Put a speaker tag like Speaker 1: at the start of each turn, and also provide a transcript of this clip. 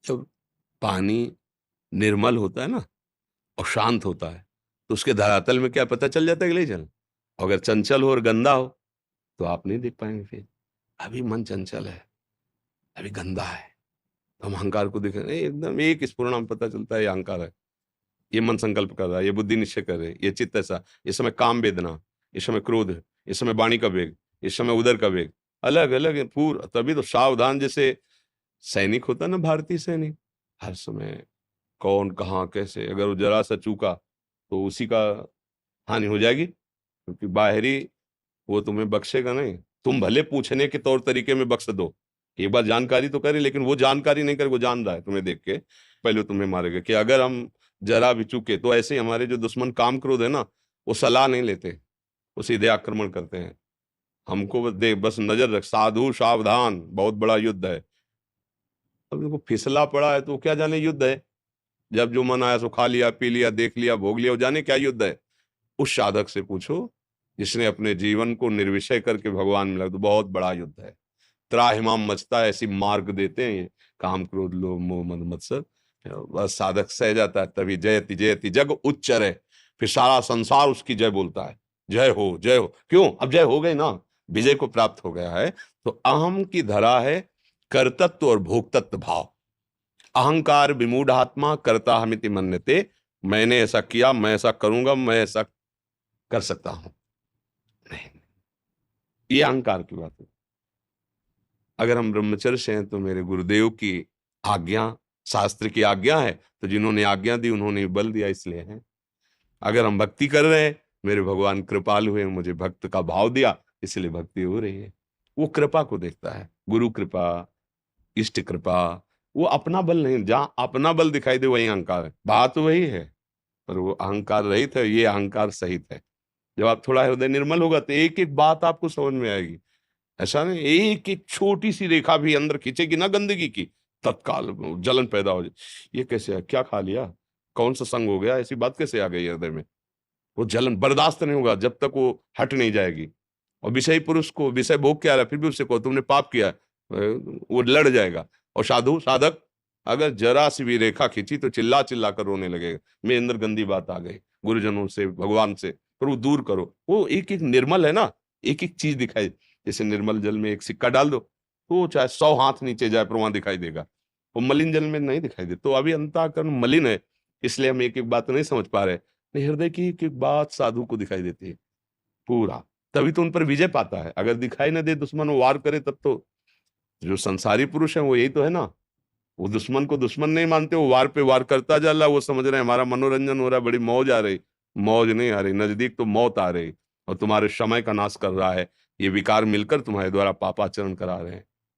Speaker 1: जब पानी निर्मल होता है ना और शांत होता है, तो उसके धरातल में क्या पता चल जाता है कि नहीं चल। अगर चंचल हो और गंदा हो तो आप नहीं देख पाएंगे। फिर अभी मन चंचल है, अभी गंदा है, तो हम अहंकार को देखें नहीं, एकदम एक स्फुरण में पता चलता है ये अहंकार है। ये मन संकल्प कर रहा है, ये बुद्धि निश्चय कर रही है, ये चित्त ऐसा, इस समय काम वेदना, इस समय क्रोध है, इस समय वाणी का वेग, इस समय उदर का वेग, अलग अलग है पूरा। तभी तो सावधान, जैसे सैनिक होता ना, भारतीय सैनिक, हर समय कौन कहाँ कैसे, अगर वो जरा सा चूका तो उसी का हानि हो जाएगी, क्योंकि बाहरी वो तुम्हें बख्शेगा नहीं। तुम भले पूछने के तौर तरीके में बख्श दो, एक बार जानकारी तो करे, लेकिन वो जानकारी नहीं करे, वो जान रहा है तुम्हें देख के, पहले तुम्हें मारेगा। कि अगर हम जरा भी चूके तो ऐसे ही हमारे जो दुश्मन काम क्रोध है ना, वो सलाह नहीं लेते, वो सीधे आक्रमण करते हैं। हमको बस देख, बस नजर रख, साधु सावधान, बहुत बड़ा युद्ध है। अब देखो फिसला पड़ा है तो क्या जाने युद्ध है, जब जो मन आया सो खा लिया, पी लिया, देख लिया, भोग लिया, वो जाने क्या युद्ध है। उस साधक से पूछो जिसने अपने जीवन को निर्विषय करके भगवान में लगा, तो बहुत बड़ा युद्ध है। त्राहिमाम मचता है, ऐसी मार्ग देते हैं ये काम क्रोध लोभ मोह मद मत्सर। बस साधक सह जाता है, तभी जयति जयति जग उच्चर है, फिर सारा संसार उसकी जय बोलता है, जय हो जय हो। क्यों? अब जय हो गई ना, विजय को प्राप्त हो गया है। तो अहम की धरा है कर्तत्व और भोक्तत्व भाव। अहंकार विमूढ़ आत्मा करता हमिति मन्यते, मैंने ऐसा किया, मैं ऐसा करूंगा, मैं ऐसा कर सकता हूं। नहीं, ये अहंकार की बात है। अगर हम ब्रह्मचर्य से हैं तो मेरे गुरुदेव की आज्ञा, शास्त्र की आज्ञा है, तो जिन्होंने आज्ञा दी उन्होंने बल दिया, इसलिए है। अगर हम भक्ति कर रहे हैं, मेरे भगवान कृपालु हुए, मुझे भक्त का भाव दिया, इसलिए भक्ति हो रही है। वो कृपा को देखता है, गुरु कृपा, इष्ट कृपा। वो अपना बल नहीं, जहां अपना बल दिखाई दे वही अहंकार है। बात वही है, पर वो अहंकार रहित है, ये अहंकार सहित है। जब आप थोड़ा हृदय निर्मल होगा तो एक एक बात आपको समझ में आएगी। ऐसा नहीं, एक एक छोटी सी रेखा भी अंदर खींचेगी ना गंदगी की, तत्काल जलन पैदा हो जाए। ये कैसे है, क्या खा लिया, कौन सा संग हो गया, ऐसी बात कैसे आ गई हृदय में। वो जलन बर्दाश्त नहीं होगा जब तक वो हट नहीं जाएगी। और विषय पुरुष को विषय भोग के आ रहा है, फिर भी उससे कहो तुमने पाप किया है, वो लड़ जाएगा। और साधु साधक अगर जरा सी भी रेखा खींची तो चिल्ला चिल्ला कर रोने लगेगा, मेरे अंदर गंदी बात आ गई गुरुजनों से, भगवान से, पर वो दूर करो। वो एक एक निर्मल है ना, एक एक चीज दिखाई। जैसे निर्मल जल में एक सिक्का डाल दो तो वो चाहे 100 हाथ नीचे जाए पर वहां दिखाई देगा, वो मलिन जल में नहीं दिखाई दे। तो अभी अंतःकरण मलिन है, इसलिए हम एक एक बात नहीं समझ पा रहे। नहीं, हृदय की एक एक बात साधु को दिखाई देती है पूरा, तभी तो उन पर विजय पाता है। अगर दिखाई ना दे, दुश्मन वो वार करे, तब तो जो संसारी पुरुष है वो यही तो है ना, वो दुश्मन को दुश्मन नहीं मानते, वो वार पे वार करता जा रहा, वो समझ रहे हैं हमारा मनोरंजन हो रहा है, बड़ी मौज आ रही। मौज नहीं आ रही, नजदीक तो मौत आ रही, और तुम्हारे समय का नाश कर रहा है। ये विकार मिलकर तुम्हारे द्वारा पापाचरण करा रहे हैं।